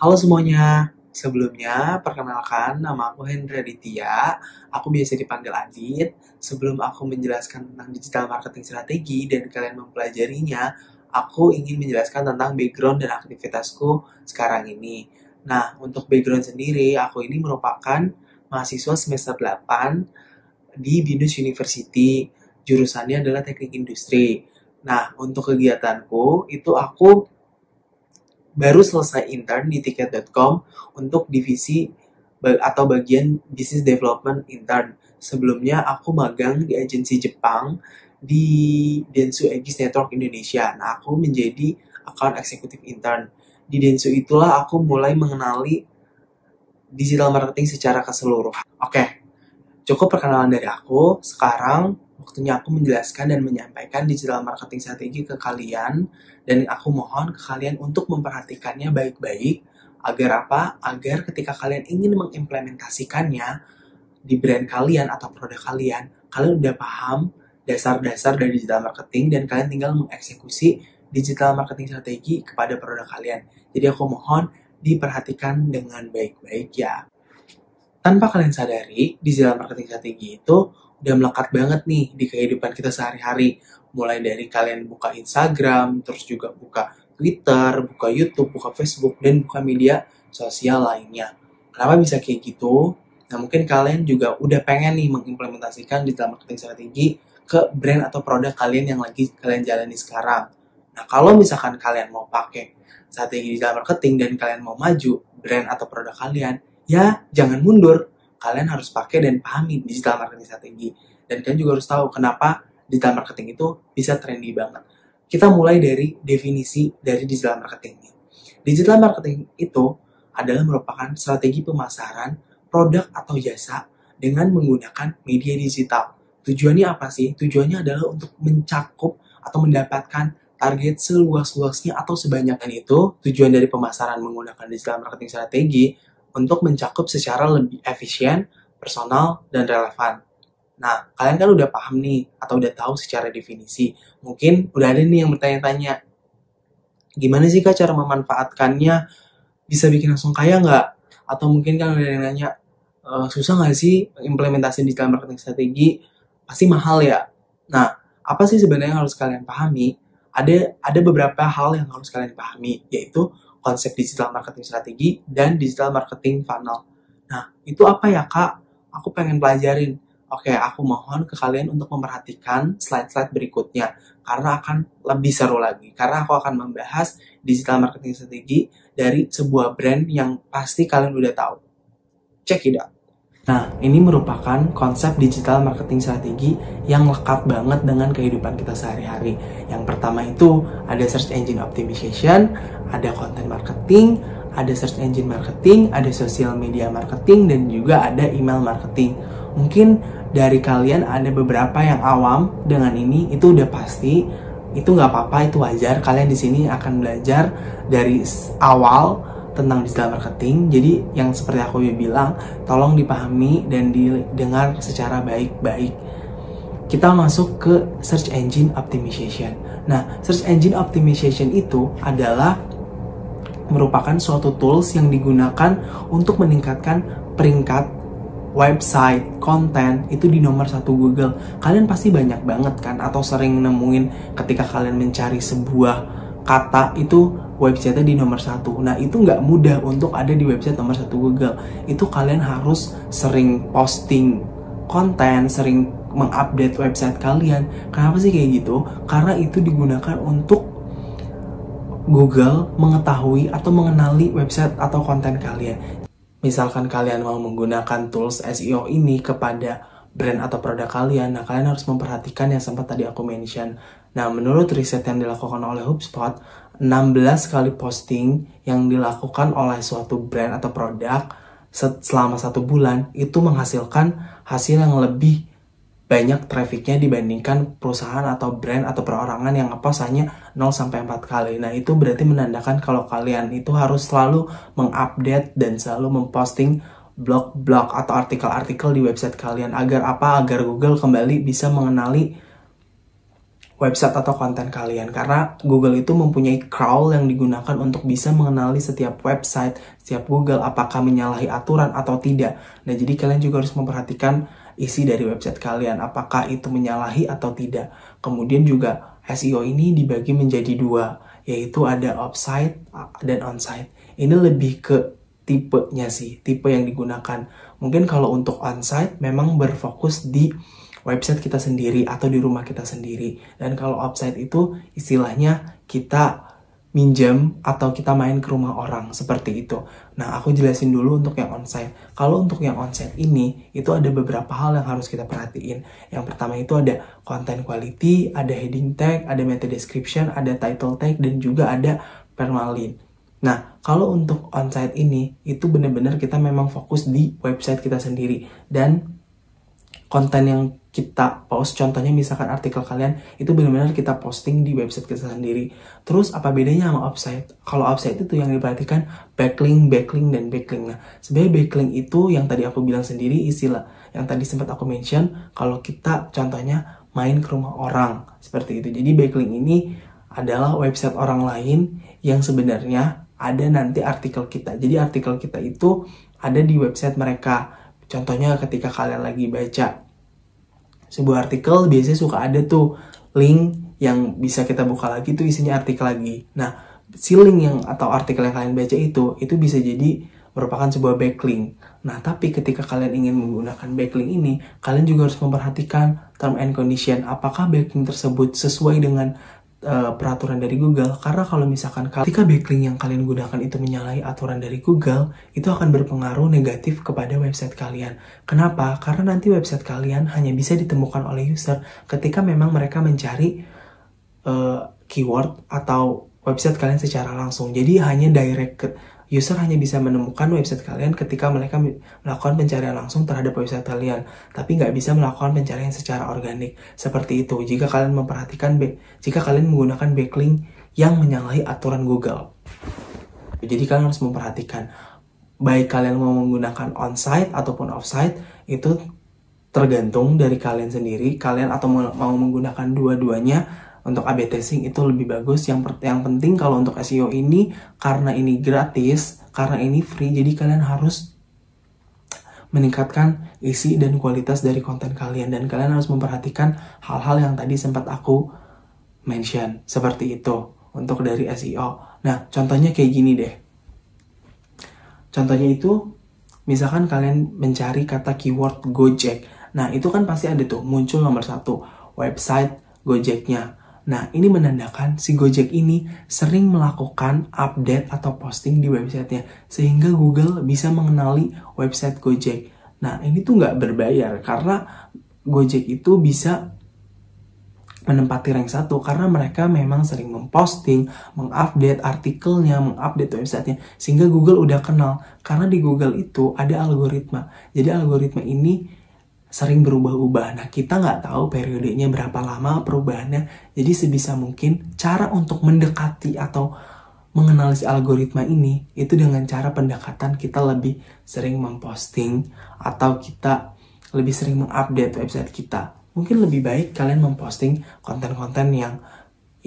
Halo semuanya, sebelumnya perkenalkan nama aku Hendra Ditya, aku biasa dipanggil Adit. Sebelum aku menjelaskan tentang digital marketing strategi dan kalian mempelajarinya, aku ingin menjelaskan tentang background dan aktivitasku sekarang ini. Nah, untuk background sendiri, aku ini merupakan mahasiswa semester 8 di Binus University, jurusannya adalah teknik industri. Nah, untuk kegiatanku, itu aku baru selesai intern di tiket.com untuk divisi atau bagian business development intern. Sebelumnya aku magang di agensi Jepang di Dentsu Aegis Network Indonesia. Nah, aku menjadi account executive intern. Di Dentsu itulah aku mulai mengenali digital marketing secara keseluruhan. Oke, cukup perkenalan dari aku. Sekarang waktunya aku menjelaskan dan menyampaikan digital marketing strategi ke kalian. Dan aku mohon ke kalian untuk memperhatikannya baik-baik. Agar apa? Agar ketika kalian ingin mengimplementasikannya di brand kalian atau produk kalian udah paham dasar-dasar dari digital marketing dan kalian tinggal mengeksekusi digital marketing strategi kepada produk kalian. Jadi aku mohon diperhatikan dengan baik-baik ya. Tanpa kalian sadari, digital marketing strategi itu udah melekat banget nih di kehidupan kita sehari-hari. Mulai dari kalian buka Instagram, terus juga buka Twitter, buka YouTube, buka Facebook, dan buka media sosial lainnya. Kenapa bisa kayak gitu? Nah, mungkin kalian juga udah pengen nih mengimplementasikan digital marketing strategi ke brand atau produk kalian yang lagi kalian jalani sekarang. Nah, kalau misalkan kalian mau pakai strategi digital marketing dan kalian mau maju brand atau produk kalian, ya jangan mundur. Kalian harus pakai dan pahami digital marketing strategi. Dan kalian juga harus tahu kenapa digital marketing itu bisa trendy banget. Kita mulai dari definisi dari digital marketing. Digital marketing itu adalah merupakan strategi pemasaran produk atau jasa dengan menggunakan media digital. Tujuannya apa sih? Tujuannya adalah untuk mencakup atau mendapatkan target seluas-luasnya atau sebanyaknya itu. Tujuan dari pemasaran menggunakan digital marketing strategi untuk mencakup secara lebih efisien, personal, dan relevan. Nah, kalian kan udah paham nih, atau udah tahu secara definisi. Mungkin udah ada nih yang bertanya-tanya, gimana sih Kak cara memanfaatkannya? Bisa bikin langsung kaya nggak? Atau mungkin kan udah ada yang nanya, susah nggak sih implementasi digital marketing strategi? Pasti mahal ya? Nah, apa sih sebenarnya yang harus kalian pahami? Ada beberapa hal yang harus kalian pahami, yaitu konsep digital marketing strategi dan digital marketing funnel. Nah, itu apa ya Kak? Aku pengen pelajarin. Oke, aku mohon ke kalian untuk memperhatikan slide-slide berikutnya. Karena akan lebih seru lagi. Karena aku akan membahas digital marketing strategi dari sebuah brand yang pasti kalian udah tahu. Check it out. Nah, ini merupakan konsep digital marketing strategi yang lekat banget dengan kehidupan kita sehari-hari. Yang pertama itu ada search engine optimization, ada content marketing, ada search engine marketing, ada social media marketing, dan juga ada email marketing. Mungkin dari kalian ada beberapa yang awam dengan ini, itu udah pasti, itu nggak apa-apa, itu wajar. Kalian di sini akan belajar dari awal tentang digital marketing. Jadi yang seperti aku bilang, tolong dipahami dan didengar secara baik-baik. Kita masuk ke search engine optimization. Nah, search engine optimization itu adalah merupakan suatu tools yang digunakan untuk meningkatkan peringkat website, konten, itu di nomor 1 Google. Kalian pasti banyak banget kan, atau sering nemuin ketika kalian mencari sebuah kata itu website di nomor 1. Nah, itu nggak mudah untuk ada di website nomor 1 Google. Itu kalian harus sering posting konten, sering mengupdate website kalian. Kenapa sih kayak gitu? Karena itu digunakan untuk Google mengetahui atau mengenali website atau konten kalian. Misalkan kalian mau menggunakan tools SEO ini kepada brand atau produk kalian, nah kalian harus memperhatikan yang sempat tadi aku mention. Nah, menurut riset yang dilakukan oleh HubSpot, 16 kali posting yang dilakukan oleh suatu brand atau produk selama 1 bulan itu menghasilkan hasil yang lebih banyak trafficnya dibandingkan perusahaan atau brand atau perorangan yang ngepost hanya 0-4 kali. Nah, itu berarti menandakan kalau kalian itu harus selalu mengupdate dan selalu memposting blog-blog atau artikel-artikel di website kalian. Agar apa? Agar Google kembali bisa mengenali website atau konten kalian, karena Google itu mempunyai crawl yang digunakan untuk bisa mengenali setiap website, setiap Google apakah menyalahi aturan atau tidak. Nah, jadi kalian juga harus memperhatikan isi dari website kalian, apakah itu menyalahi atau tidak. Kemudian juga SEO ini dibagi menjadi dua, yaitu ada offsite dan onsite. Ini lebih ke tipenya sih, tipe yang digunakan. Mungkin kalau untuk onsite memang berfokus di website kita sendiri atau di rumah kita sendiri. Dan kalau offsite itu istilahnya kita minjem atau kita main ke rumah orang, seperti itu. Nah, aku jelasin dulu untuk yang onsite. Kalau untuk yang onsite ini, itu ada beberapa hal yang harus kita perhatiin. Yang pertama itu ada content quality, ada heading tag, ada meta description, ada title tag, dan juga ada permalink. Nah, kalau untuk onsite ini, itu benar-benar kita memang fokus di website kita sendiri. Dan konten yang kita post, contohnya misalkan artikel kalian, itu benar-benar kita posting di website kita sendiri. Terus apa bedanya sama offsite? Kalau offsite itu yang diperhatikan backlink, dan backlink. Nah, sebenarnya backlink itu yang tadi aku bilang sendiri, istilah yang tadi sempat aku mention, kalau kita contohnya main ke rumah orang, seperti itu. Jadi backlink ini adalah website orang lain yang sebenarnya ada nanti artikel kita. Jadi artikel kita itu ada di website mereka. Contohnya ketika kalian lagi baca sebuah artikel, biasanya suka ada tuh link yang bisa kita buka lagi, tuh isinya artikel lagi. Nah, si link yang atau artikel yang kalian baca itu bisa jadi merupakan sebuah backlink. Nah, tapi ketika kalian ingin menggunakan backlink ini, kalian juga harus memperhatikan term and condition. Apakah backlink tersebut sesuai dengan peraturan dari Google? Karena kalau misalkan ketika backlink yang kalian gunakan itu menyalahi aturan dari Google, itu akan berpengaruh negatif kepada website kalian. Kenapa? Karena nanti website kalian hanya bisa ditemukan oleh user ketika memang mereka mencari keyword atau website kalian secara langsung. Jadi hanya user hanya bisa menemukan website kalian ketika mereka melakukan pencarian langsung terhadap website kalian, tapi nggak bisa melakukan pencarian secara organik. Seperti itu jika kalian menggunakan backlink yang menyalahi aturan Google. Jadi kalian harus memperhatikan, baik kalian mau menggunakan onsite ataupun offsite, itu tergantung dari kalian sendiri. Kalian atau mau menggunakan dua-duanya, untuk A/B testing itu lebih bagus. Yang penting kalau untuk SEO ini, karena ini gratis, karena ini free, jadi kalian harus meningkatkan isi dan kualitas dari konten kalian. Dan kalian harus memperhatikan hal-hal yang tadi sempat aku mention, seperti itu untuk dari SEO. Nah, contohnya kayak gini deh. Contohnya itu, misalkan kalian mencari kata keyword Gojek. Nah, itu kan pasti ada tuh, muncul nomor 1, website Gojeknya. Nah, ini menandakan si Gojek ini sering melakukan update atau posting di websitenya, sehingga Google bisa mengenali website Gojek. Nah, ini tuh nggak berbayar, karena Gojek itu bisa menempati rank 1 karena mereka memang sering memposting, mengupdate artikelnya, mengupdate websitenya, sehingga Google udah kenal. Karena di Google itu ada algoritma. Jadi algoritma ini sering berubah-ubah. Nah, kita nggak tahu periodenya berapa lama perubahannya. Jadi sebisa mungkin cara untuk mendekati atau mengenal si algoritma ini itu dengan cara pendekatan kita lebih sering memposting atau kita lebih sering mengupdate website kita. Mungkin lebih baik kalian memposting konten-konten yang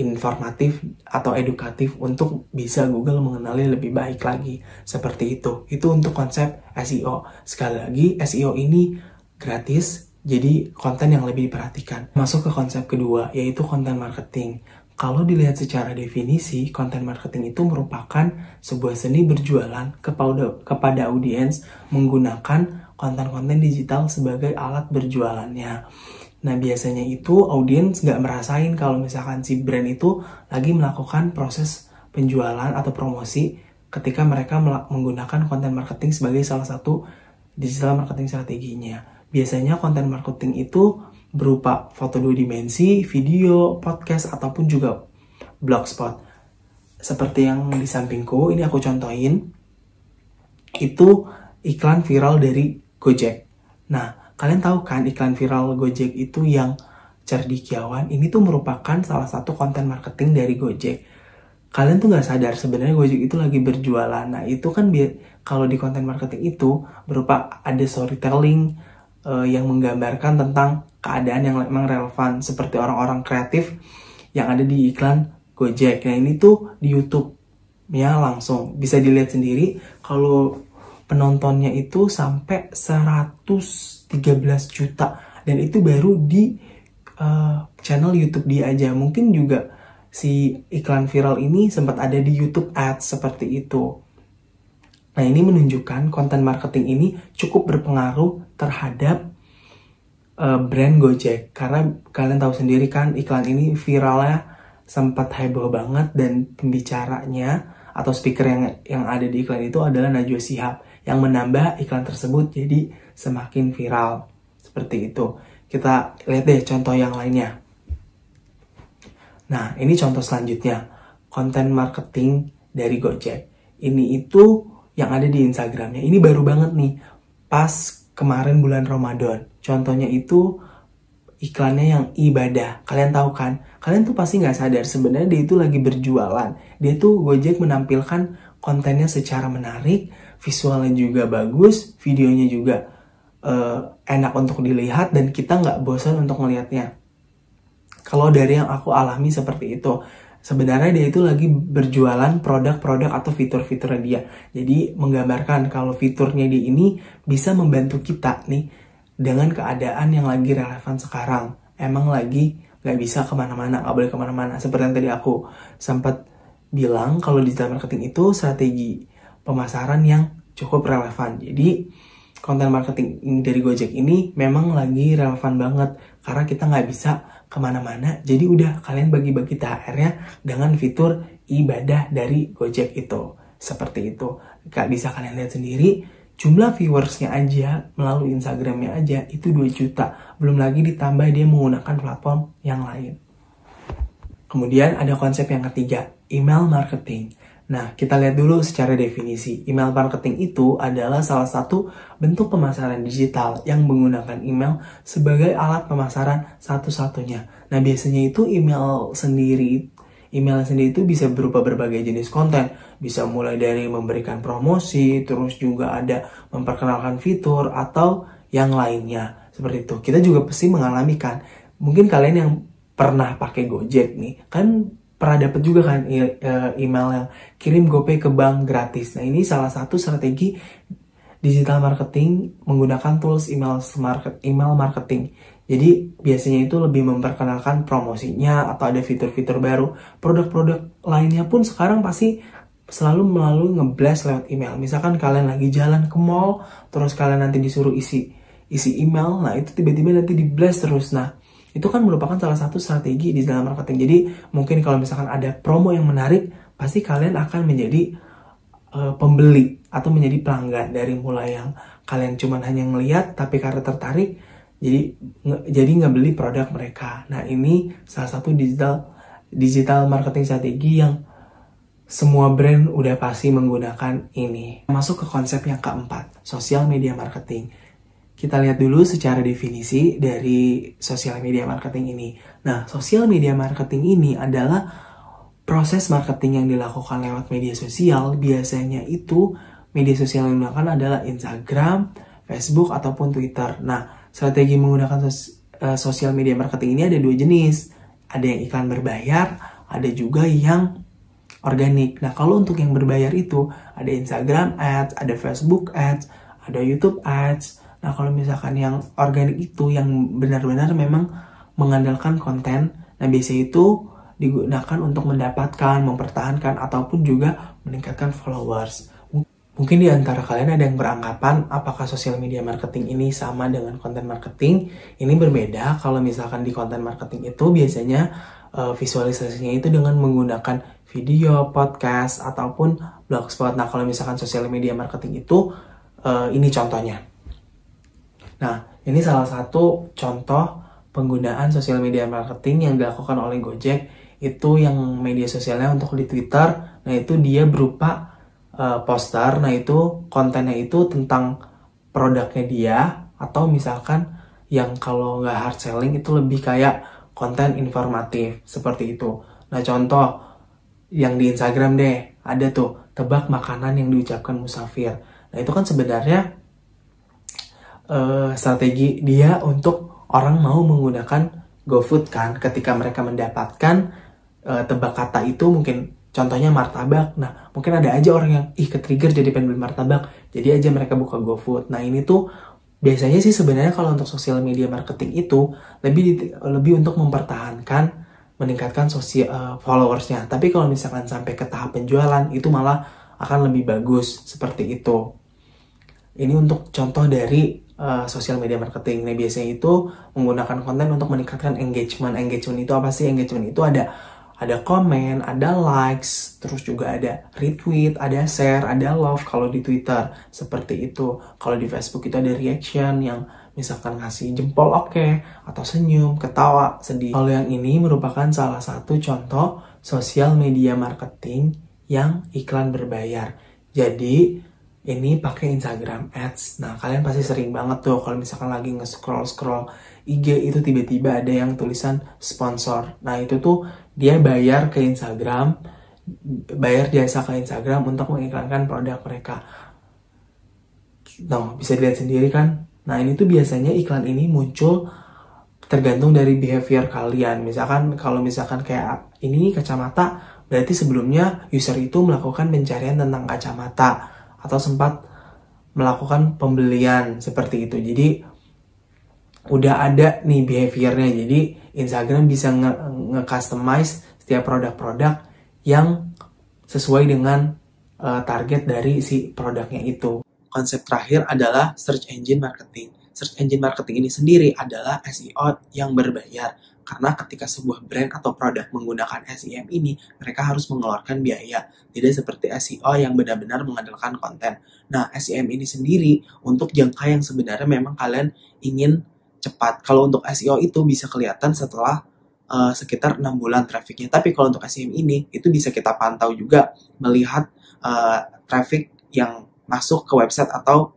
informatif atau edukatif untuk bisa Google mengenali lebih baik lagi. Seperti itu. Itu untuk konsep SEO. Sekali lagi, SEO ini gratis, jadi konten yang lebih diperhatikan. Masuk ke konsep kedua, yaitu konten marketing. Kalau dilihat secara definisi, konten marketing itu merupakan sebuah seni berjualan kepada audiens menggunakan konten-konten digital sebagai alat berjualannya. Nah, biasanya itu audiens nggak merasain kalau misalkan si brand itu lagi melakukan proses penjualan atau promosi ketika mereka menggunakan konten marketing sebagai salah satu digital marketing strateginya. Biasanya konten marketing itu berupa foto 2 dimensi, video, podcast, ataupun juga blogspot. Seperti yang di sampingku, ini aku contohin. Itu iklan viral dari Gojek. Nah, kalian tahu kan iklan viral Gojek itu yang cerdikiawan? Ini tuh merupakan salah satu konten marketing dari Gojek. Kalian tuh nggak sadar sebenarnya Gojek itu lagi berjualan. Nah, itu kan kalau di konten marketing itu berupa ada storytelling, yang menggambarkan tentang keadaan yang memang relevan, seperti orang-orang kreatif yang ada di iklan Gojek. Nah ini tuh di YouTube ya, langsung bisa dilihat sendiri kalau penontonnya itu sampai 113 juta, dan itu baru di channel YouTube dia aja. Mungkin juga si iklan viral ini sempat ada di YouTube Ads seperti itu. Nah ini menunjukkan konten marketing ini cukup berpengaruh terhadap brand Gojek, karena kalian tahu sendiri kan iklan ini viralnya sempat heboh banget, dan pembicaranya atau speaker yang ada di iklan itu adalah Najwa Shihab, yang menambah iklan tersebut jadi semakin viral. Seperti itu. Kita lihat deh contoh yang lainnya. Nah, ini contoh selanjutnya. Konten marketing dari Gojek. Ini itu yang ada di Instagramnya. Ini baru banget nih. Pas kemarin bulan Ramadan. Contohnya itu iklannya yang ibadah. Kalian tahu kan? Kalian tuh pasti nggak sadar sebenarnya dia itu lagi berjualan. Dia tuh Gojek menampilkan kontennya secara menarik, visualnya juga bagus, videonya juga enak untuk dilihat, dan kita nggak bosan untuk melihatnya. Kalau dari yang aku alami seperti itu, sebenarnya dia itu lagi berjualan produk-produk atau fitur-fiturnya dia. Jadi menggambarkan kalau fiturnya dia ini bisa membantu kita nih dengan keadaan yang lagi relevan sekarang. Emang lagi nggak bisa kemana-mana, nggak boleh kemana-mana. Seperti yang tadi aku sempat bilang, kalau digital marketing itu strategi pemasaran yang cukup relevan. Jadi konten marketing dari Gojek ini memang lagi relevan banget, karena kita nggak bisa kemana-mana. Jadi udah, kalian bagi-bagi THR-nya dengan fitur ibadah dari Gojek itu. Seperti itu. Gak bisa kalian lihat sendiri, jumlah viewersnya aja melalui Instagramnya aja itu 2 juta. Belum lagi ditambah dia menggunakan platform yang lain. Kemudian ada konsep yang ketiga, email marketing. Nah, kita lihat dulu secara definisi. Email marketing itu adalah salah satu bentuk pemasaran digital yang menggunakan email sebagai alat pemasaran satu-satunya. Nah, biasanya itu email sendiri itu bisa berupa berbagai jenis konten. Bisa mulai dari memberikan promosi, terus juga ada memperkenalkan fitur, atau yang lainnya. Seperti itu. Kita juga pasti mengalami kan. Mungkin kalian yang pernah pakai Gojek nih, kan pernah dapat juga kan email yang kirim GoPay ke bank gratis. Nah ini salah satu strategi digital marketing menggunakan tools email marketing. Jadi biasanya itu lebih memperkenalkan promosinya atau ada fitur-fitur baru. Produk-produk lainnya pun sekarang pasti selalu melalui ngeblast lewat email. Misalkan kalian lagi jalan ke mall, terus kalian nanti disuruh isi email, nah itu tiba-tiba nanti di blast terus. Nah itu kan merupakan salah satu strategi di dalam marketing. Jadi mungkin kalau misalkan ada promo yang menarik, pasti kalian akan menjadi pembeli atau menjadi pelanggan. Dari mulai yang kalian cuman hanya ngelihat tapi karena tertarik, jadi nggak beli produk mereka. Nah ini salah satu digital marketing strategi yang semua brand udah pasti menggunakan ini. Masuk ke konsep yang keempat, social media marketing. Kita lihat dulu secara definisi dari social media marketing ini. Nah, social media marketing ini adalah proses marketing yang dilakukan lewat media sosial. Biasanya itu media sosial yang digunakan adalah Instagram, Facebook, ataupun Twitter. Nah, strategi menggunakan social media marketing ini ada 2 jenis. Ada yang iklan berbayar, ada juga yang organik. Nah, kalau untuk yang berbayar itu ada Instagram Ads, ada Facebook Ads, ada YouTube Ads. Nah, kalau misalkan yang organik itu yang benar-benar memang mengandalkan konten, nah biasanya itu digunakan untuk mendapatkan, mempertahankan, ataupun juga meningkatkan followers. Mungkin di antara kalian ada yang beranggapan apakah social media marketing ini sama dengan konten marketing. Ini berbeda. Kalau misalkan di konten marketing itu biasanya visualisasinya itu dengan menggunakan video, podcast, ataupun blogspot. Nah, kalau misalkan social media marketing itu ini contohnya. Nah, ini salah satu contoh penggunaan sosial media marketing yang dilakukan oleh Gojek. Itu yang media sosialnya untuk di Twitter. Nah, itu dia berupa poster. Nah, itu kontennya itu tentang produknya dia. Atau misalkan yang kalau nggak hard selling itu lebih kayak konten informatif. Seperti itu. Nah, contoh yang di Instagram deh. Ada tuh, tebak makanan yang diucapkan musafir. Nah, itu kan sebenarnya strategi dia untuk orang mau menggunakan GoFood kan ketika mereka mendapatkan tebak kata itu, mungkin contohnya martabak. Nah, mungkin ada aja orang yang ke-trigger jadi pengen beli martabak. Jadi aja mereka buka GoFood. Nah, ini tuh biasanya sih sebenarnya kalau untuk sosial media marketing itu lebih untuk mempertahankan, meningkatkan followersnya. Tapi kalau misalkan sampai ke tahap penjualan, itu malah akan lebih bagus seperti itu. Ini untuk contoh dari sosial media marketing. Nah, biasanya itu menggunakan konten untuk meningkatkan engagement. Engagement itu apa sih? Engagement itu ada komen, ada likes, terus juga ada retweet, ada share, ada love kalau di Twitter. Seperti itu. Kalau di Facebook itu ada reaction yang misalkan ngasih jempol oke, atau senyum, ketawa, sedih. Kalau yang ini merupakan salah satu contoh sosial media marketing yang iklan berbayar. Jadi, ini pakai Instagram Ads. Nah, kalian pasti sering banget tuh kalau misalkan lagi nge-scroll IG itu tiba-tiba ada yang tulisan sponsor. Nah, itu tuh dia bayar ke Instagram, bayar jasa ke Instagram untuk mengiklankan produk mereka. Nah, bisa dilihat sendiri kan? Nah, ini tuh biasanya iklan ini muncul tergantung dari behavior kalian. Misalkan kalau misalkan kayak ini kacamata, berarti sebelumnya user itu melakukan pencarian tentang kacamata atau sempat melakukan pembelian seperti itu. Jadi udah ada nih behaviornya. Jadi Instagram bisa nge-customize setiap produk-produk yang sesuai dengan target dari si produknya itu. Konsep terakhir adalah search engine marketing. Search engine marketing ini sendiri adalah SEO yang berbayar. Karena ketika sebuah brand atau produk menggunakan SEM ini, mereka harus mengeluarkan biaya. Tidak seperti SEO yang benar-benar mengandalkan konten. Nah, SEM ini sendiri untuk jangka yang sebenarnya memang kalian ingin cepat. Kalau untuk SEO itu bisa kelihatan setelah sekitar 6 bulan trafficnya. Tapi kalau untuk SEM ini, itu bisa kita pantau juga melihat traffic yang masuk ke website atau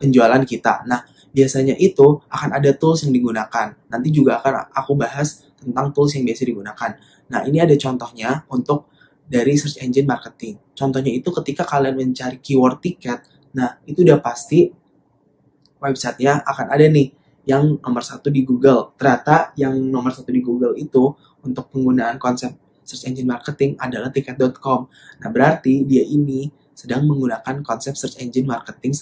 penjualan kita. Nah, biasanya itu akan ada tools yang digunakan. Nanti juga akan aku bahas tentang tools yang biasa digunakan. Nah, ini ada contohnya untuk dari search engine marketing. Contohnya itu ketika kalian mencari keyword tiket, nah itu udah pasti websitenya akan ada nih yang nomor 1 di Google. Ternyata yang nomor 1 di Google itu untuk penggunaan konsep search engine marketing adalah tiket.com. Nah, berarti dia ini sedang menggunakan konsep search engine marketing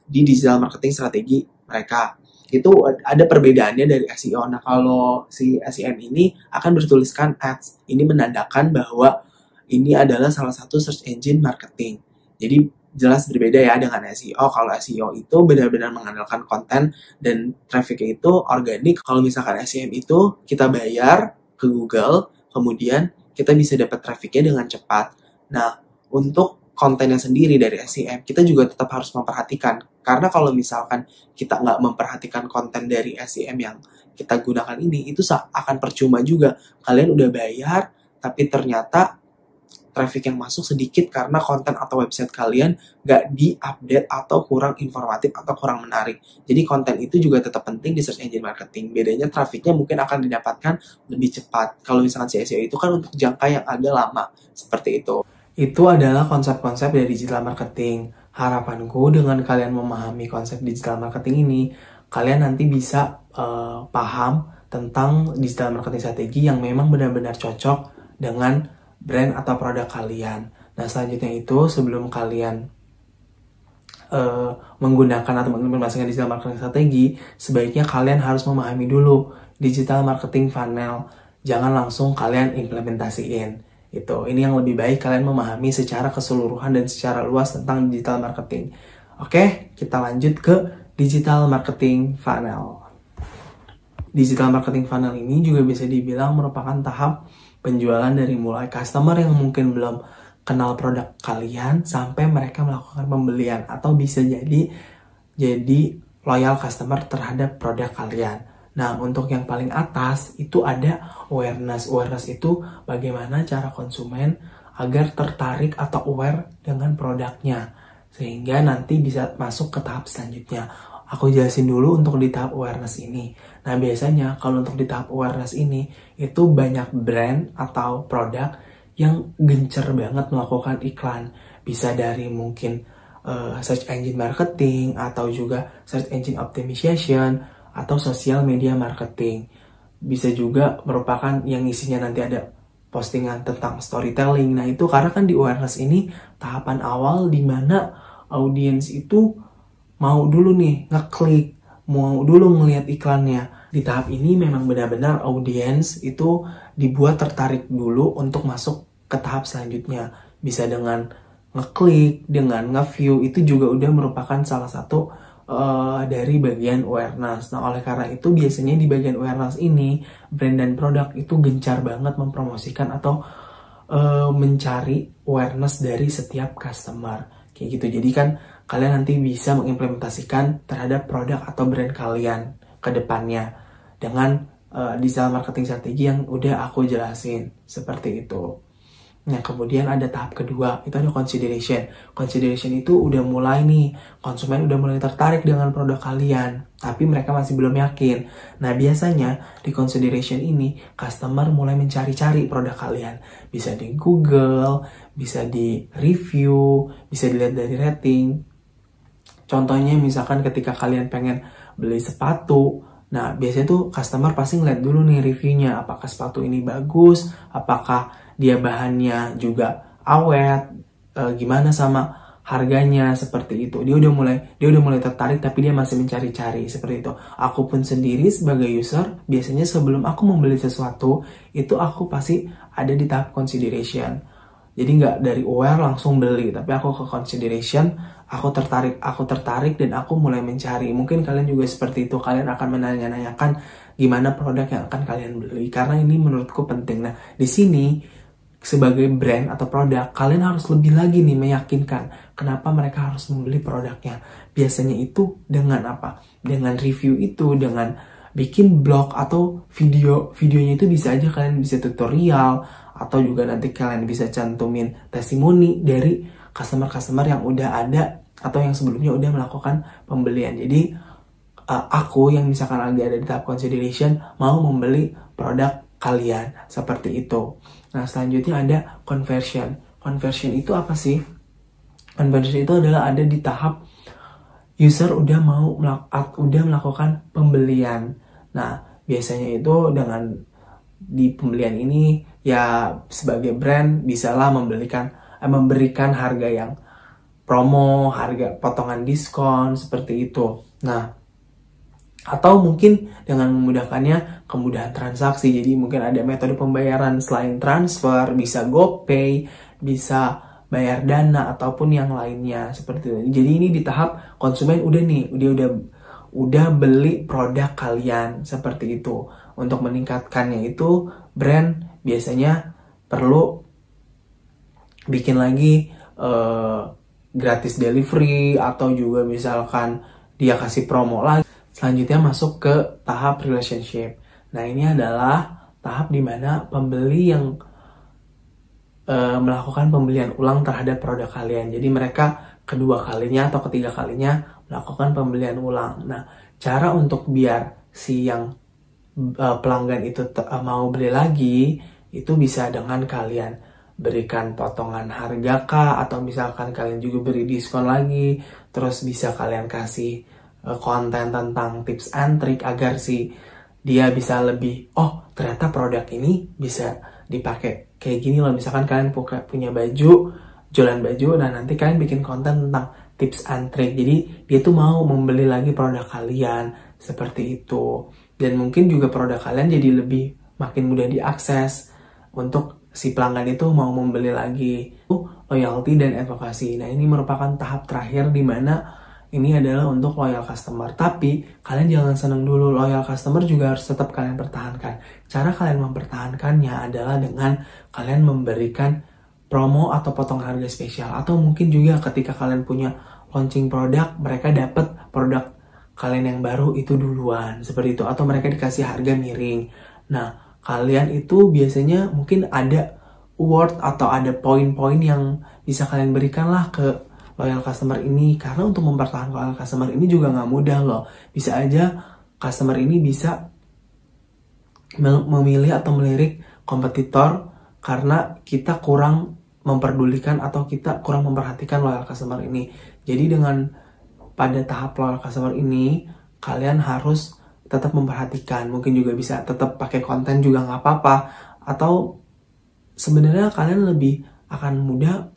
di digital marketing strategi mereka. Itu ada perbedaannya dari SEO. Nah, kalau si SEM ini akan bertuliskan ads. Ini menandakan bahwa ini adalah salah satu search engine marketing. Jadi jelas berbeda ya dengan SEO. Kalau SEO itu benar-benar mengandalkan konten dan trafficnya itu organik. Kalau misalkan SEM itu kita bayar ke Google, kemudian kita bisa dapat trafficnya dengan cepat. Nah, untuk kontennya sendiri dari SEM, kita juga tetap harus memperhatikan. Karena kalau misalkan kita nggak memperhatikan konten dari SEM yang kita gunakan ini, itu akan percuma juga. Kalian udah bayar, tapi ternyata traffic yang masuk sedikit karena konten atau website kalian nggak di-update atau kurang informatif atau kurang menarik. Jadi konten itu juga tetap penting di search engine marketing. Bedanya trafficnya mungkin akan didapatkan lebih cepat. Kalau misalkan SEO itu kan untuk jangka yang agak lama. Seperti itu. Itu adalah konsep-konsep dari digital marketing. Harapanku dengan kalian memahami konsep digital marketing ini, kalian nanti bisa paham tentang digital marketing strategi yang memang benar-benar cocok dengan brand atau produk kalian. Nah, selanjutnya itu sebelum kalian menggunakan atau mengimplementasikan digital marketing strategi, sebaiknya kalian harus memahami dulu digital marketing funnel. Jangan langsung kalian implementasiin. Ini yang lebih baik kalian memahami secara keseluruhan dan secara luas tentang digital marketing. Oke, kita lanjut ke digital marketing funnel. Digital marketing funnel ini juga bisa dibilang merupakan tahap penjualan dari mulai customer yang mungkin belum kenal produk kalian sampai mereka melakukan pembelian atau bisa jadi loyal customer terhadap produk kalian. Nah, untuk yang paling atas itu ada awareness. Awareness itu bagaimana cara konsumen agar tertarik atau aware dengan produknya. Sehingga nanti bisa masuk ke tahap selanjutnya. Aku jelasin dulu untuk di tahap awareness ini. Nah, biasanya kalau untuk di tahap awareness ini, itu banyak brand atau produk yang gencar banget melakukan iklan. Bisa dari mungkin search engine marketing atau juga search engine optimization, atau sosial media marketing. Bisa juga merupakan yang isinya nanti ada postingan tentang storytelling. Nah itu karena kan di awareness ini tahapan awal di mana audiens itu mau dulu nih ngeklik, mau dulu ngelihat iklannya. Di tahap ini memang benar-benar audiens itu dibuat tertarik dulu untuk masuk ke tahap selanjutnya. Bisa dengan ngeklik, dengan nge-view, itu juga udah merupakan salah satu dari bagian awareness. Nah, oleh karena itu biasanya di bagian awareness ini, brand dan produk itu gencar banget mempromosikan atau mencari awareness dari setiap customer. Kayak gitu. Jadi kan kalian nanti bisa mengimplementasikan terhadap produk atau brand kalian ke depannya dengan digital marketing strategi yang udah aku jelasin. Seperti itu. Nah, kemudian ada tahap kedua, itu ada consideration. Consideration itu udah mulai nih, konsumen udah mulai tertarik dengan produk kalian, tapi mereka masih belum yakin. Nah, biasanya di consideration ini, customer mulai mencari-cari produk kalian. Bisa di Google, bisa di review, bisa dilihat dari rating. Contohnya misalkan ketika kalian pengen beli sepatu, nah biasanya tuh customer pasti ngeliat dulu nih reviewnya, apakah sepatu ini bagus, apakah dia bahannya juga awet, gimana sama harganya, seperti itu. Dia udah mulai tertarik, tapi dia masih mencari-cari, seperti itu. Aku pun sendiri sebagai user, biasanya sebelum aku membeli sesuatu, itu aku pasti ada di tahap consideration. Jadi nggak dari aware langsung beli, tapi aku ke consideration, aku tertarik dan aku mulai mencari. Mungkin kalian juga seperti itu, kalian akan menanyakan gimana produk yang akan kalian beli, karena ini menurutku penting. Nah, di sini sebagai brand atau produk, kalian harus lebih lagi nih meyakinkan kenapa mereka harus membeli produknya. Biasanya itu dengan apa? Dengan review itu, dengan bikin blog atau videonya itu bisa aja kalian bisa tutorial, atau juga nanti kalian bisa cantumin testimoni dari customer-customer yang udah ada atau yang sebelumnya udah melakukan pembelian. Jadi aku yang misalkan lagi ada di tahap consideration mau membeli produk kalian, seperti itu. Nah, selanjutnya ada conversion. Conversion itu apa sih? Conversion itu adalah ada di tahap user udah melakukan pembelian. Nah, biasanya itu dengan di pembelian ini ya sebagai brand bisalah memberikan harga yang promo, harga potongan diskon, seperti itu. Nah, atau mungkin dengan memudahkannya kemudahan transaksi. Jadi mungkin ada metode pembayaran selain transfer, bisa GoPay, bisa bayar dana ataupun yang lainnya, seperti itu. Jadi ini di tahap konsumen udah beli produk kalian, seperti itu. Untuk meningkatkannya itu brand biasanya perlu bikin lagi gratis delivery, atau juga misalkan dia kasih promo lagi. Selanjutnya masuk ke tahap relationship. Nah, ini adalah tahap dimana pembeli yang melakukan pembelian ulang terhadap produk kalian. Jadi mereka kedua kalinya atau ketiga kalinya melakukan pembelian ulang. Nah, cara untuk biar si yang pelanggan itu mau beli lagi, itu bisa dengan kalian berikan potongan harga kah, atau misalkan kalian juga beri diskon lagi, terus bisa kalian kasih konten tentang tips and trick agar si dia bisa lebih, oh ternyata produk ini bisa dipakai kayak gini loh. Misalkan kalian punya baju, jualan baju, dan nanti kalian bikin konten tentang tips and trick, jadi dia tuh mau membeli lagi produk kalian, seperti itu. Dan mungkin juga produk kalian jadi lebih makin mudah diakses untuk si pelanggan itu mau membeli lagi. Loyalty dan advokasi. Nah, ini merupakan tahap terakhir di mana ini adalah untuk loyal customer. Tapi kalian jangan senang dulu, loyal customer juga harus tetap kalian pertahankan. Cara kalian mempertahankannya adalah dengan kalian memberikan promo atau potongan harga spesial. Atau mungkin juga ketika kalian punya launching produk, mereka dapat produk kalian yang baru itu duluan, seperti itu. Atau mereka dikasih harga miring. Nah, kalian itu biasanya mungkin ada award atau ada poin-poin yang bisa kalian berikan lah ke loyal customer ini, karena untuk mempertahankan loyal customer ini juga nggak mudah loh. Bisa aja customer ini bisa memilih atau melirik kompetitor karena kita kurang memperdulikan atau kita kurang memperhatikan loyal customer ini. Jadi dengan pada tahap loyal customer ini, kalian harus tetap memperhatikan, mungkin juga bisa tetap pakai konten juga nggak apa-apa, atau sebenarnya kalian lebih akan mudah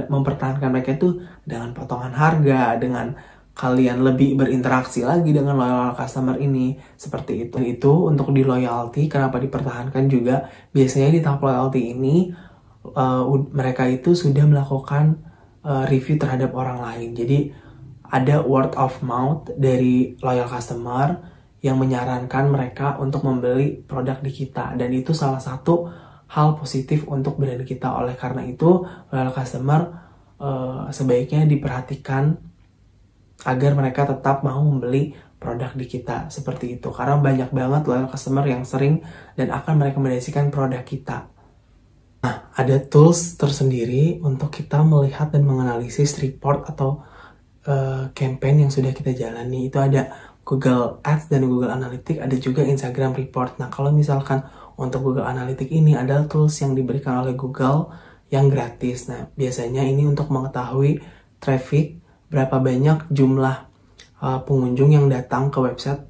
mempertahankan mereka itu dengan potongan harga, dengan kalian lebih berinteraksi lagi dengan loyal customer ini, seperti itu. Dan itu untuk di loyalty, kenapa dipertahankan juga, biasanya di tahap loyalty ini mereka itu sudah melakukan review terhadap orang lain. Jadi ada word of mouth dari loyal customer yang menyarankan mereka untuk membeli produk di kita, dan itu salah satu hal positif untuk brand kita. Oleh karena itu loyal customer sebaiknya diperhatikan agar mereka tetap mau membeli produk di kita, seperti itu. Karena banyak banget loyal customer yang sering dan akan merekomendasikan produk kita. Nah, ada tools tersendiri untuk kita melihat dan menganalisis report atau campaign yang sudah kita jalani. Itu ada Google Ads dan Google Analytics, ada juga Instagram Report. Nah, kalau misalkan untuk Google Analytics ini adalah tools yang diberikan oleh Google yang gratis. Nah, biasanya ini untuk mengetahui traffic, berapa banyak jumlah pengunjung yang datang ke website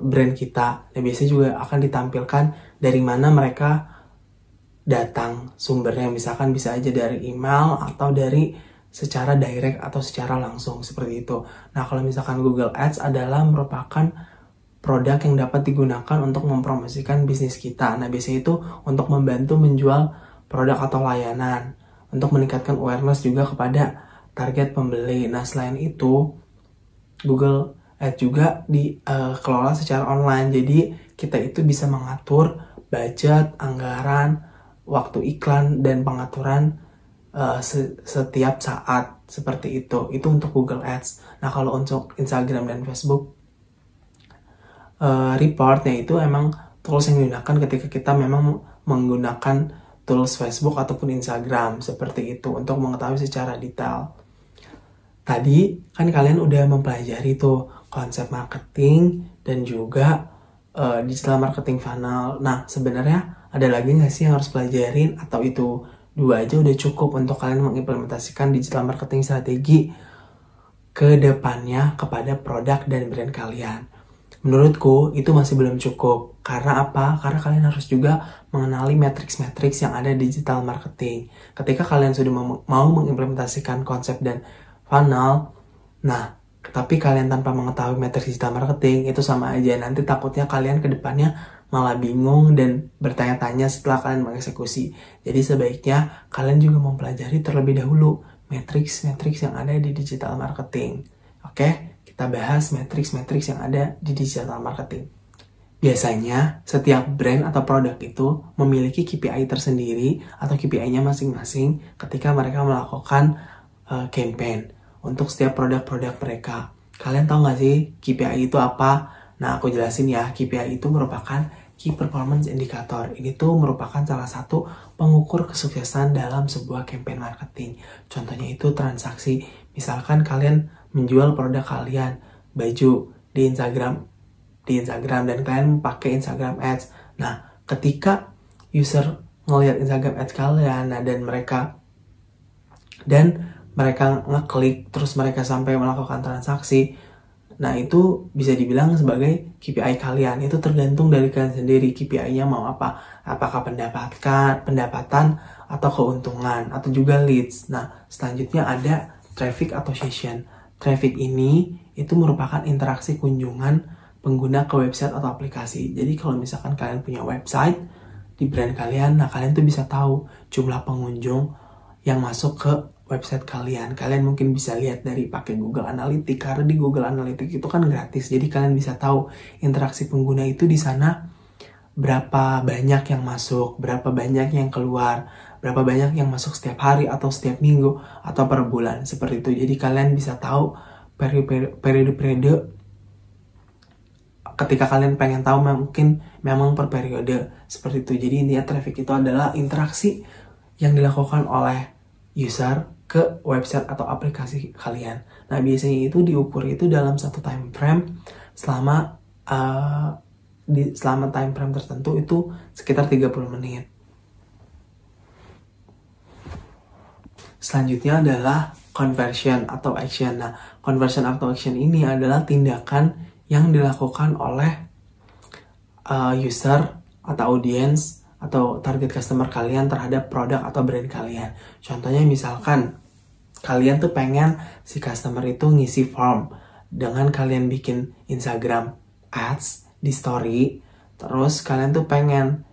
brand kita. Nah, biasanya juga akan ditampilkan dari mana mereka datang sumbernya, misalkan bisa aja dari email atau dari secara direct atau secara langsung, seperti itu. Nah, kalau misalkan Google Ads adalah merupakan produk yang dapat digunakan untuk mempromosikan bisnis kita. Nah, biasanya itu untuk membantu menjual produk atau layanan, untuk meningkatkan awareness juga kepada target pembeli. Nah, selain itu Google Ads juga dikelola secara online. Jadi kita itu bisa mengatur budget, anggaran, waktu iklan, dan pengaturan setiap saat, seperti itu. Itu untuk Google Ads. Nah, kalau untuk Instagram dan Facebook reportnya itu emang tools yang digunakan ketika kita memang menggunakan tools Facebook ataupun Instagram, seperti itu, untuk mengetahui secara detail. Tadi kan kalian udah mempelajari tuh konsep marketing dan juga digital marketing funnel. Nah, sebenarnya ada lagi nggak sih yang harus pelajarin, atau itu dua aja udah cukup untuk kalian mengimplementasikan digital marketing strategi ke depannya kepada produk dan brand kalian? Menurutku itu masih belum cukup. Karena apa? Karena kalian harus juga mengenali matriks-matriks yang ada di digital marketing. Ketika kalian sudah mau mengimplementasikan konsep dan funnel, nah, tapi kalian tanpa mengetahui matriks digital marketing, itu sama aja. Nanti takutnya kalian ke depannya malah bingung dan bertanya-tanya setelah kalian mengeksekusi. Jadi sebaiknya kalian juga mempelajari terlebih dahulu matriks-matriks yang ada di digital marketing. Oke, kita bahas matriks-matriks yang ada di digital marketing. Biasanya setiap brand atau produk itu memiliki KPI tersendiri atau KPI-nya masing-masing ketika mereka melakukan campaign untuk setiap produk-produk mereka. Kalian tahu nggak sih KPI itu apa? Nah, aku jelasin ya. KPI itu merupakan Key Performance Indicator. Ini tuh merupakan salah satu pengukur kesuksesan dalam sebuah campaign marketing. Contohnya itu transaksi. Misalkan kalian menjual produk kalian, baju, di Instagram dan kalian pakai Instagram Ads. Nah, ketika user ngelihat Instagram Ads kalian, nah, dan mereka ngeklik, terus mereka sampai melakukan transaksi, nah itu bisa dibilang sebagai KPI kalian. Itu tergantung dari kalian sendiri, KPI-nya mau apa. Apakah pendapatan atau keuntungan, atau juga leads. Nah, selanjutnya ada traffic atau session. Traffic ini itu merupakan interaksi kunjungan pengguna ke website atau aplikasi. Jadi kalau misalkan kalian punya website di brand kalian, nah kalian tuh bisa tahu jumlah pengunjung yang masuk ke website kalian. Kalian mungkin bisa lihat dari pakai Google Analytics, karena di Google Analytics itu kan gratis. Jadi kalian bisa tahu interaksi pengguna itu di sana berapa banyak yang masuk, berapa banyak yang keluar, berapa banyak yang masuk setiap hari atau setiap minggu atau per bulan, seperti itu. Jadi kalian bisa tahu periode-periode ketika kalian pengen tahu, mungkin memang per periode, seperti itu. Jadi intinya traffic itu adalah interaksi yang dilakukan oleh user ke website atau aplikasi kalian. Nah, biasanya itu diukur itu dalam satu time frame selama time frame tertentu itu sekitar 30 menit. Selanjutnya adalah conversion atau action. Nah, conversion atau action ini adalah tindakan yang dilakukan oleh user atau audience atau target customer kalian terhadap produk atau brand kalian. Contohnya misalkan kalian tuh pengen si customer itu ngisi form dengan kalian bikin Instagram ads di story, terus kalian tuh pengen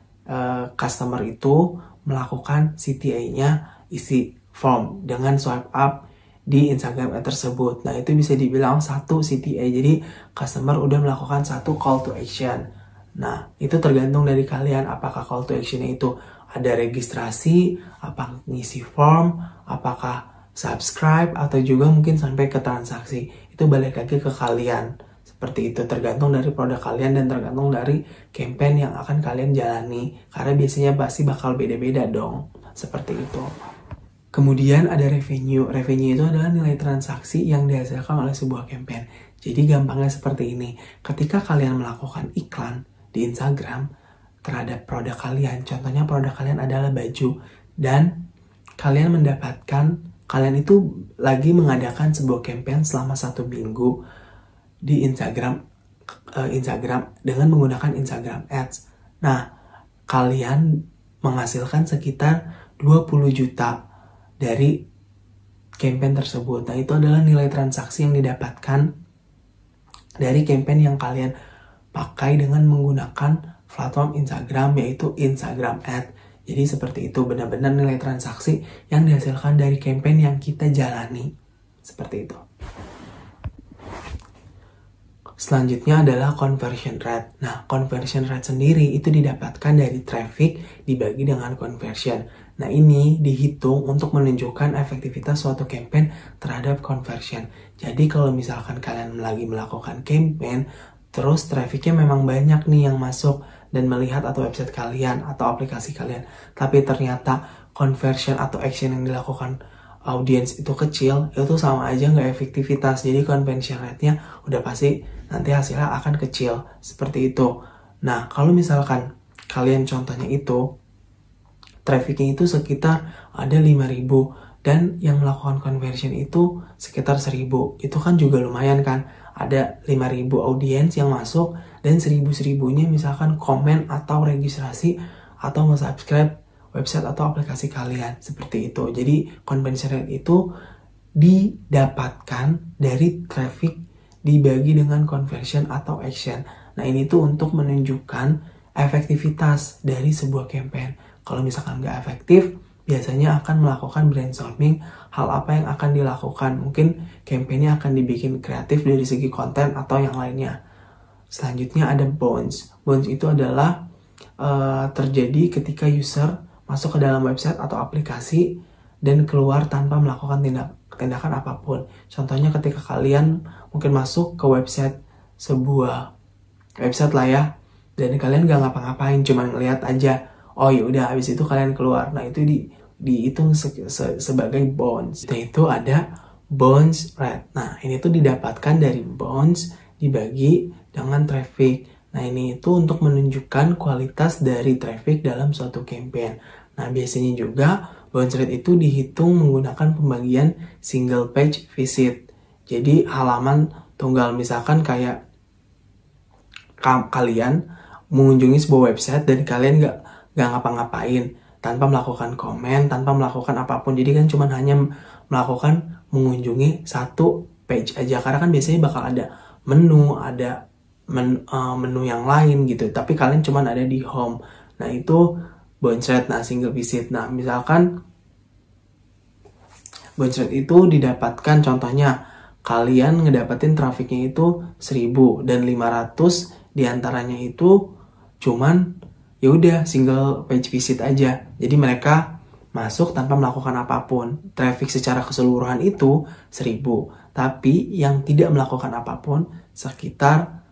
customer itu melakukan CTA-nya isi form dengan swipe up di Instagram ad tersebut. Nah, itu bisa dibilang satu CTA. Jadi customer udah melakukan satu call to action. Nah, itu tergantung dari kalian apakah call to action itu ada registrasi, apa ngisi form, apakah subscribe, atau juga mungkin sampai ke transaksi. Itu balik lagi ke kalian. Seperti itu, tergantung dari produk kalian dan tergantung dari campaign yang akan kalian jalani. Karena biasanya pasti bakal beda-beda dong. Seperti itu. Kemudian ada revenue. Revenue itu adalah nilai transaksi yang dihasilkan oleh sebuah campaign. Jadi gampangnya seperti ini. Ketika kalian melakukan iklan di Instagram terhadap produk kalian, contohnya produk kalian adalah baju, dan kalian itu lagi mengadakan sebuah campaign selama 1 minggu di Instagram dengan menggunakan Instagram Ads. Nah, kalian menghasilkan sekitar 20 juta dari campaign tersebut. Nah, itu adalah nilai transaksi yang didapatkan dari campaign yang kalian pakai dengan menggunakan platform Instagram, yaitu Instagram Ad. Jadi seperti itu, benar-benar nilai transaksi yang dihasilkan dari campaign yang kita jalani. Seperti itu. Selanjutnya adalah conversion rate. Nah, conversion rate sendiri itu didapatkan dari traffic dibagi dengan conversion. Nah, ini dihitung untuk menunjukkan efektivitas suatu campaign terhadap conversion. Jadi, kalau misalkan kalian lagi melakukan campaign, terus trafficnya memang banyak nih yang masuk dan melihat atau website kalian atau aplikasi kalian, tapi ternyata conversion atau action yang dilakukan audience itu kecil, itu sama aja nggak efektivitas. Jadi conversion rate-nya udah pasti nanti hasilnya akan kecil. Seperti itu. Nah, kalau misalkan kalian contohnya itu trafficnya itu sekitar ada 5.000 dan yang melakukan conversion itu sekitar 1.000. Itu kan juga lumayan kan. Ada 5.000 audiens yang masuk dan 1.000-1.000-nya misalkan komen atau registrasi atau nge-subscribe website atau aplikasi kalian. Seperti itu. Jadi conversion rate itu didapatkan dari traffic dibagi dengan conversion atau action. Nah, ini tuh untuk menunjukkan efektivitas dari sebuah campaign. Kalau misalkan nggak efektif, biasanya akan melakukan brainstorming hal apa yang akan dilakukan. Mungkin campaign-nya akan dibikin kreatif dari segi konten atau yang lainnya. Selanjutnya ada bounce. Bounce itu adalah terjadi ketika user masuk ke dalam website atau aplikasi dan keluar tanpa melakukan tindakan apapun. Contohnya ketika kalian mungkin masuk ke sebuah website lah ya, dan kalian gak ngapa-ngapain, cuma ngeliat aja. Oh ya udah, habis itu kalian keluar. Nah, itu dihitung sebagai bounce. Itu ada bounce rate. Nah, ini tuh didapatkan dari bounce dibagi dengan traffic. Nah, ini itu untuk menunjukkan kualitas dari traffic dalam suatu campaign. Nah, biasanya juga bounce rate itu dihitung menggunakan pembagian single page visit. Jadi, halaman tunggal. Misalkan kayak kalian mengunjungi sebuah website dan kalian gak ngapa-ngapain, tanpa melakukan komen, tanpa melakukan apapun. Jadi kan cuma hanya melakukan mengunjungi satu page aja. Karena kan biasanya bakal ada menu, ada menu yang lain gitu. Tapi kalian cuma ada di home. Nah, itu bounce rate. Nah, single visit. Nah, misalkan bounce rate itu didapatkan, contohnya kalian ngedapetin trafficnya itu 1.000 dan 500 diantaranya itu cuman ya udah single page visit aja. Jadi mereka masuk tanpa melakukan apapun. Traffic secara keseluruhan itu 1.000, tapi yang tidak melakukan apapun sekitar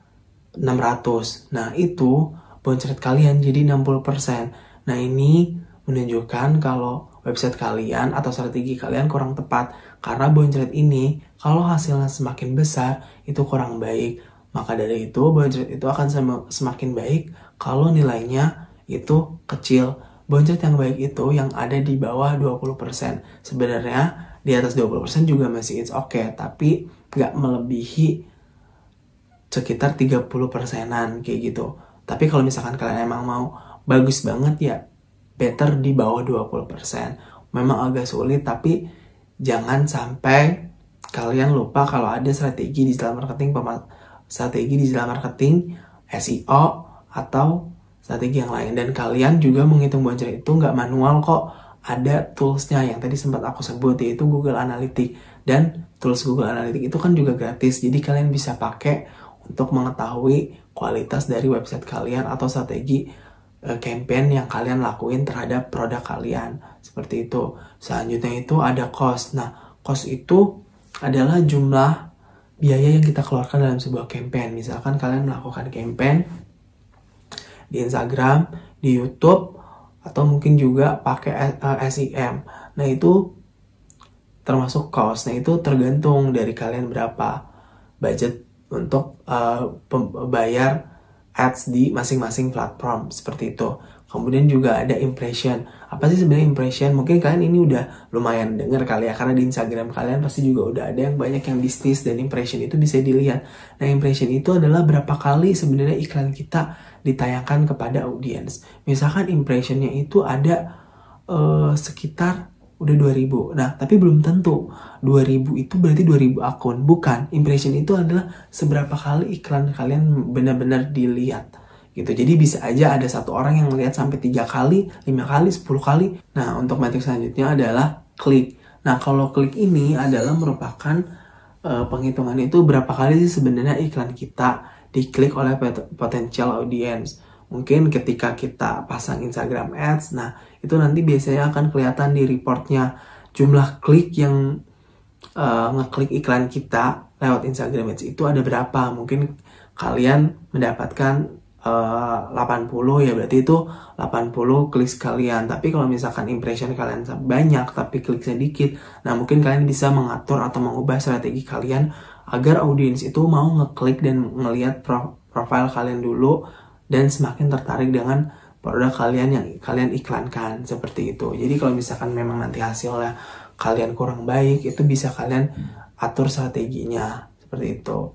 600. Nah, itu bounce rate kalian jadi 60%. Nah, ini menunjukkan kalau website kalian atau strategi kalian kurang tepat. Karena bounce rate ini kalau hasilnya semakin besar itu kurang baik. Maka dari itu bounce rate itu akan semakin baik kalau nilainya itu kecil. Bounce rate yang baik itu yang ada di bawah 20%. Sebenarnya di atas 20% juga masih it's okay, tapi nggak melebihi sekitar 30%-an kayak gitu. Tapi kalau misalkan kalian emang mau bagus banget ya better di bawah 20%. Memang agak sulit tapi jangan sampai kalian lupa kalau ada strategi digital marketing, SEO atau strategi yang lain. Dan kalian juga menghitung bouncer itu nggak manual kok. Ada toolsnya yang tadi sempat aku sebut, yaitu Google Analytics. Dan tools Google Analytics itu kan juga gratis, jadi kalian bisa pakai untuk mengetahui kualitas dari website kalian atau strategi campaign yang kalian lakuin terhadap produk kalian. Seperti itu. Selanjutnya itu ada cost. Nah, cost itu adalah jumlah biaya yang kita keluarkan dalam sebuah campaign. Misalkan kalian melakukan campaign di Instagram, di YouTube, atau mungkin juga pakai SEM. Nah, itu termasuk cost. Nah, itu tergantung dari kalian berapa budget untuk bayar ads di masing-masing platform, seperti itu. Kemudian juga ada impression. Apa sih sebenarnya impression? Mungkin kalian ini udah lumayan dengar kali ya, karena di Instagram kalian pasti juga udah ada yang banyak yang bisnis, dan impression itu bisa dilihat. Nah, impression itu adalah berapa kali sebenarnya iklan kita ditayangkan kepada audiens. Misalkan impressionnya itu ada sekitar udah 2000. Nah, tapi belum tentu 2000 itu berarti 2000 akun. Bukan. Impression itu adalah seberapa kali iklan kalian benar-benar dilihat. Gitu. Jadi bisa aja ada satu orang yang melihat sampai 3 kali, 5 kali, 10 kali. Nah, untuk metrik selanjutnya adalah klik. Nah, kalau klik ini adalah merupakan penghitungan itu berapa kali sih sebenarnya iklan kita diklik oleh potential audience. Mungkin ketika kita pasang Instagram Ads, nah itu nanti biasanya akan kelihatan di reportnya jumlah klik yang ngeklik iklan kita lewat Instagram Ads itu ada berapa. Mungkin kalian mendapatkan 80 ya, berarti itu 80 klik sekalian. Tapi kalau misalkan impression kalian banyak tapi klik sedikit, nah mungkin kalian bisa mengatur atau mengubah strategi kalian agar audiens itu mau ngeklik dan ngelihat profile kalian dulu dan semakin tertarik dengan produk kalian yang kalian iklankan, seperti itu. Jadi kalau misalkan memang nanti hasilnya kalian kurang baik, itu bisa kalian atur strateginya, seperti itu.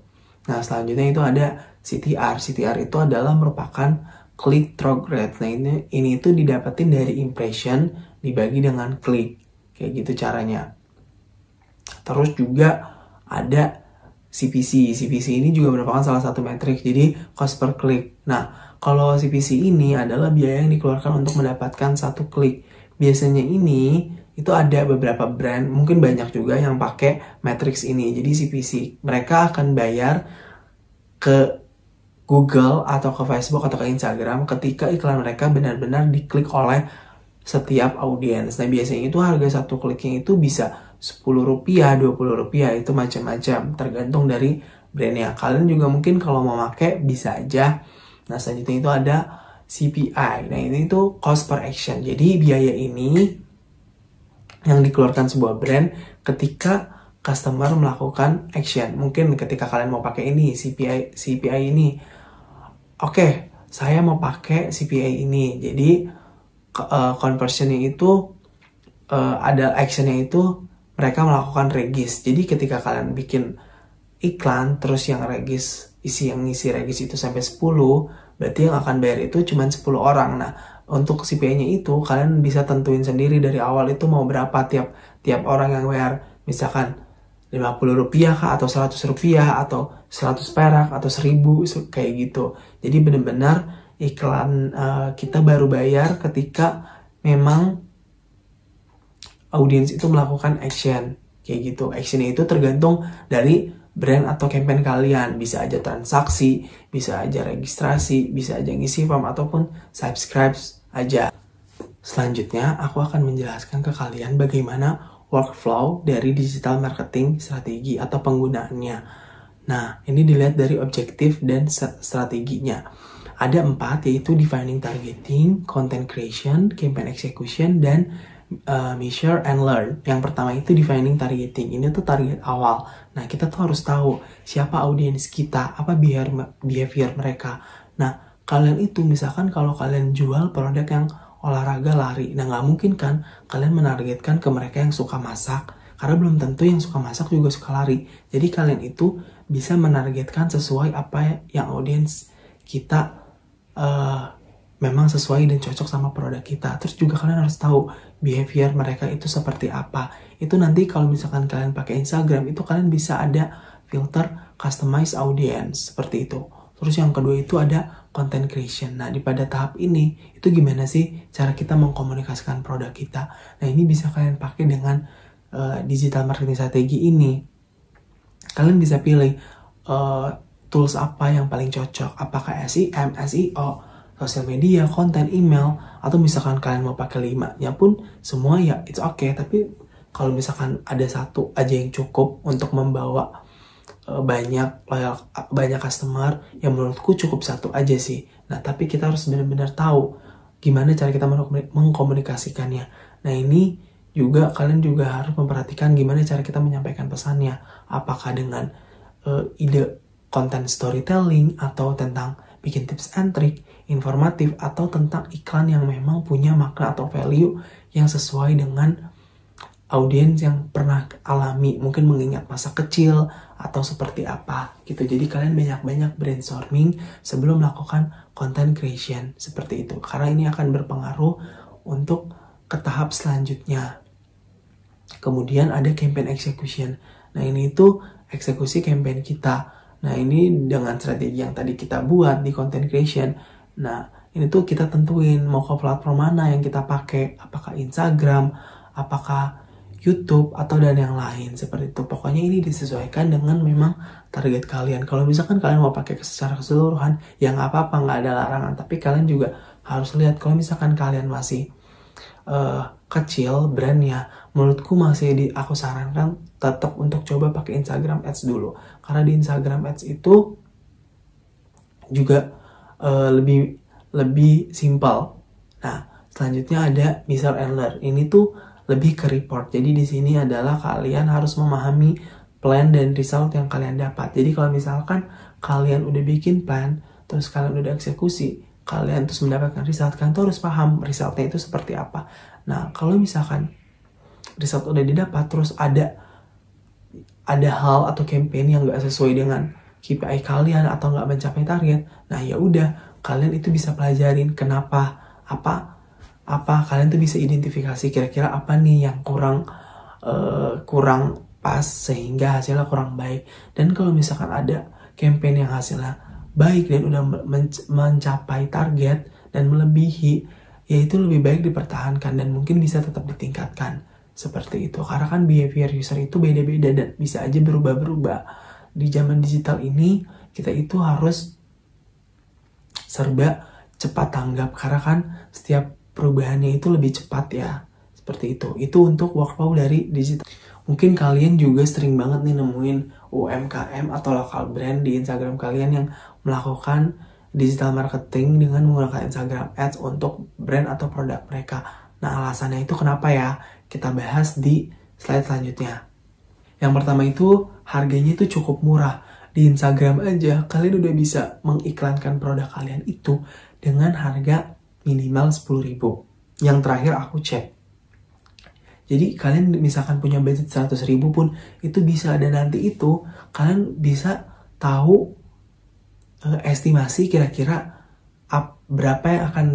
Nah, selanjutnya itu ada CTR. CTR itu adalah merupakan click through rate. Nah, ini itu didapetin dari impression dibagi dengan klik. Kayak gitu caranya. Terus juga ada CPC. CPC ini juga merupakan salah satu metrik, jadi cost per click. Nah, kalau CPC ini adalah biaya yang dikeluarkan untuk mendapatkan satu klik. Biasanya ini itu ada beberapa brand, mungkin banyak juga yang pakai matrix ini. Jadi CPC, mereka akan bayar ke Google atau ke Facebook atau ke Instagram ketika iklan mereka benar-benar diklik oleh setiap audiens. Nah, biasanya itu harga satu kliknya itu bisa Rp10, Rp20, itu macam-macam, tergantung dari brandnya. Kalian juga mungkin kalau mau pakai bisa aja. Nah, selanjutnya itu ada CPI. Nah, ini tuh cost per action. Jadi biaya ini yang dikeluarkan sebuah brand ketika customer melakukan action. Mungkin ketika kalian mau pakai ini, CPI ini. Oke, saya mau pakai CPI ini. Jadi conversionnya itu ada actionnya itu mereka melakukan regis. Jadi ketika kalian bikin iklan, terus yang ngisi regis itu sampai 10, berarti yang akan bayar itu cuma 10 orang. Nah, untuk CPI-nya itu kalian bisa tentuin sendiri dari awal itu mau berapa tiap orang yang bayar. Misalkan Rp50 kah, atau Rp100, atau 100 perak, atau 1000, kayak gitu. Jadi benar-benar iklan kita baru bayar ketika memang audiens itu melakukan action, kayak gitu. Actionnya itu tergantung dari brand atau campaign kalian. Bisa aja transaksi, bisa aja registrasi, bisa aja ngisi form, ataupun subscribe aja. Selanjutnya, aku akan menjelaskan ke kalian bagaimana workflow dari digital marketing strategi atau penggunaannya. Nah, ini dilihat dari objektif dan strateginya. Ada 4, yaitu defining targeting, content creation, campaign execution, dan measure and learn. Yang pertama itu defining targeting. Ini tuh target awal. Nah, kita tuh harus tahu siapa audiens kita, apa behavior mereka. Nah, kalian itu misalkan kalau kalian jual produk yang olahraga lari, nah nggak mungkin kan kalian menargetkan ke mereka yang suka masak, Karena belum tentu yang suka masak juga suka lari. Jadi kalian itu bisa menargetkan sesuai apa yang audiens kita memang sesuai dan cocok sama produk kita. Terus juga kalian harus tahu behavior mereka itu seperti apa. Itu nanti kalau misalkan kalian pakai Instagram, itu kalian bisa ada filter customize audience, seperti itu. Terus yang kedua itu ada content creation. Nah, di pada tahap ini, itu gimana sih cara kita mengkomunikasikan produk kita? Nah, ini bisa kalian pakai dengan digital marketing strategi ini. Kalian bisa pilih tools apa yang paling cocok. Apakah SEM, SEO, sosial media, konten, email, atau misalkan kalian mau pakai 5-nya pun semua ya it's okay. Tapi kalau misalkan ada satu aja yang cukup untuk membawa banyak customer, yang menurutku cukup satu aja sih. Nah, tapi kita harus benar-benar tahu gimana cara kita mengkomunikasikannya. Nah, ini juga kalian juga harus memperhatikan gimana cara kita menyampaikan pesannya. Apakah dengan ide konten storytelling, atau tentang bikin tips and trick, informatif, atau tentang iklan yang memang punya makna atau value yang sesuai dengan audiens yang pernah alami, mungkin mengingat masa kecil atau seperti apa gitu. Jadi kalian banyak-banyak brainstorming sebelum melakukan content creation seperti itu, karena ini akan berpengaruh untuk ke tahap selanjutnya. Kemudian ada campaign execution. Nah, ini itu eksekusi campaign kita. Nah, ini dengan strategi yang tadi kita buat di content creation. Nah, ini tuh kita tentuin mau ke platform mana yang kita pakai. Apakah Instagram, apakah YouTube, atau dan yang lain. Seperti itu. Pokoknya ini disesuaikan dengan memang target kalian. Kalau misalkan kalian mau pakai secara keseluruhan, ya nggak apa-apa, nggak ada larangan. Tapi kalian juga harus lihat kalau misalkan kalian masih kecil brandnya, menurutku masih aku sarankan tetap untuk coba pakai Instagram Ads dulu, karena di Instagram Ads itu juga lebih simpel. Nah, selanjutnya ada Measure and Learn. Ini tuh lebih ke report. Jadi di sini adalah kalian harus memahami plan dan result yang kalian dapat. Jadi kalau misalkan kalian udah bikin plan, terus kalian udah eksekusi, kalian terus mendapatkan result, kalian tuh harus paham resultnya itu seperti apa. Nah, kalau misalkan result udah didapat, terus ada hal atau campaign yang nggak sesuai dengan KPI kalian atau nggak mencapai target, nah ya udah, kalian itu bisa pelajarin kenapa, apa kalian tuh bisa identifikasi kira-kira apa nih yang kurang pas sehingga hasilnya kurang baik. Dan kalau misalkan ada campaign yang hasilnya baik dan udah mencapai target dan melebihi, ya itu lebih baik dipertahankan dan mungkin bisa tetap ditingkatkan seperti itu. Karena kan behavior user itu beda-beda dan bisa aja berubah-berubah. Di zaman digital ini kita itu harus serba cepat tanggap, karena kan setiap perubahannya itu lebih cepat ya. Seperti itu. Itu untuk workflow dari digital. Mungkin kalian juga sering banget nih nemuin UMKM atau lokal brand di Instagram kalian yang melakukan digital marketing dengan menggunakan Instagram Ads untuk brand atau produk mereka. Nah, alasannya itu kenapa ya? Kita bahas di slide selanjutnya. Yang pertama itu harganya itu cukup murah. Di Instagram aja kalian udah bisa mengiklankan produk kalian itu dengan harga minimal 10.000. Yang terakhir aku cek. Jadi kalian misalkan punya budget 100.000 pun itu bisa, dan nanti itu kalian bisa tahu estimasi kira-kira berapa yang akan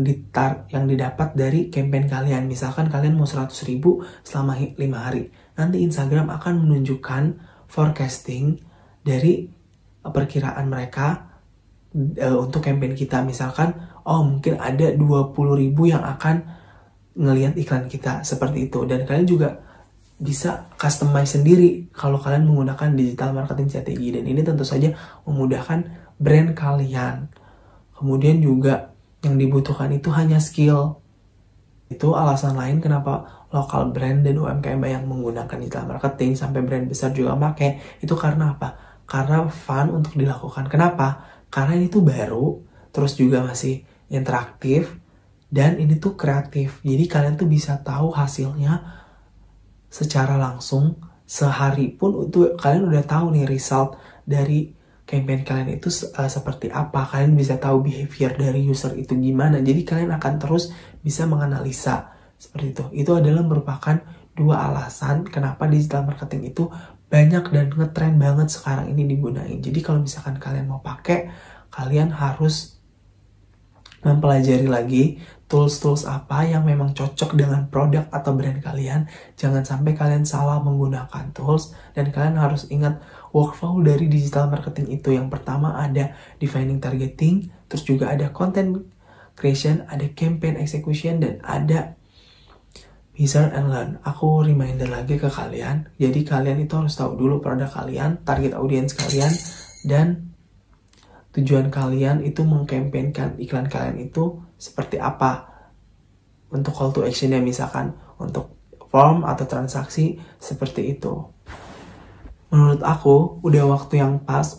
yang didapat dari campaign kalian. Misalkan kalian mau 100.000 selama 5 hari. Nanti Instagram akan menunjukkan forecasting dari perkiraan mereka untuk campaign kita. Misalkan, mungkin ada 20.000 yang akan ngelihat iklan kita, seperti itu. Dan kalian juga bisa customize sendiri kalau kalian menggunakan digital marketing strategi, dan ini tentu saja memudahkan brand kalian. Kemudian juga yang dibutuhkan itu hanya skill. Itu alasan lain kenapa lokal brand dan UMKM yang menggunakan digital marketing sampai brand besar juga pakai. Itu karena apa? Karena fun untuk dilakukan. Kenapa? Karena ini tuh baru, terus juga masih interaktif, dan ini tuh kreatif. Jadi kalian tuh bisa tahu hasilnya secara langsung. Sehari pun itu kalian udah tahu nih result dari campaign kalian itu seperti apa. Kalian bisa tahu behavior dari user itu gimana. Jadi kalian akan terus bisa menganalisa seperti itu. Itu adalah merupakan dua alasan kenapa digital marketing itu banyak dan ngetren banget sekarang ini digunain. Jadi kalau misalkan kalian mau pakai, kalian harus mempelajari lagi tools-tools apa yang memang cocok dengan produk atau brand kalian. Jangan sampai kalian salah menggunakan tools, dan kalian harus ingat workflow dari digital marketing itu. Yang pertama ada defining targeting, terus juga ada content creation, ada campaign execution, dan ada measure and learn. Aku reminder lagi ke kalian, jadi kalian itu harus tahu dulu produk kalian, target audience kalian, dan tujuan kalian itu mengkampanyekan iklan kalian itu seperti apa. Untuk call to action-nya misalkan untuk form atau transaksi seperti itu. Menurut aku udah waktu yang pas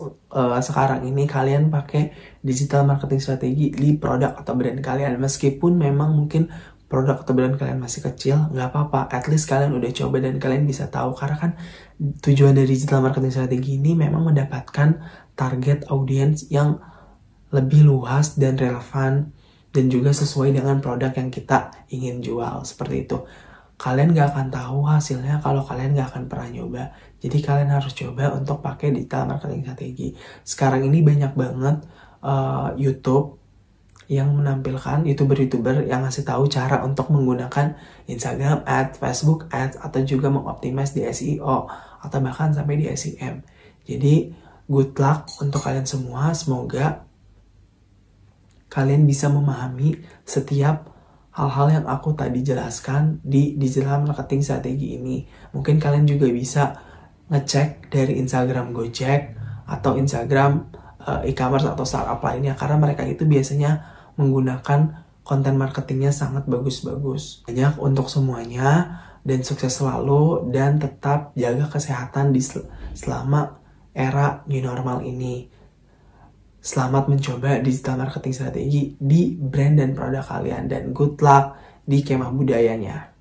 sekarang ini kalian pakai digital marketing strategi di produk atau brand kalian. Meskipun memang mungkin produk atau brand kalian masih kecil, nggak apa-apa. At least kalian udah coba dan kalian bisa tahu. Karena kan tujuan dari digital marketing strategi ini memang mendapatkan target audience yang lebih luas dan relevan, dan juga sesuai dengan produk yang kita ingin jual. Seperti itu. Kalian gak akan tahu hasilnya kalau kalian gak akan pernah nyoba. Jadi kalian harus coba untuk pakai digital marketing strategi. Sekarang ini banyak banget YouTube yang menampilkan YouTuber yang ngasih tahu cara untuk menggunakan Instagram Ads, Facebook Ads, atau juga mengoptimize di SEO atau bahkan sampai di SEM. Jadi good luck untuk kalian semua. Semoga kalian bisa memahami setiap hal-hal yang aku tadi jelaskan di digital marketing strategi ini. Mungkin kalian juga bisa ngecek dari Instagram Gojek atau Instagram e-commerce atau startup lainnya, karena mereka itu biasanya menggunakan konten marketingnya sangat bagus-bagus. Banyak untuk semuanya, dan sukses selalu, dan tetap jaga kesehatan selama era new normal ini. Selamat mencoba digital marketing strategi di brand dan produk kalian, dan good luck di kemah budayanya.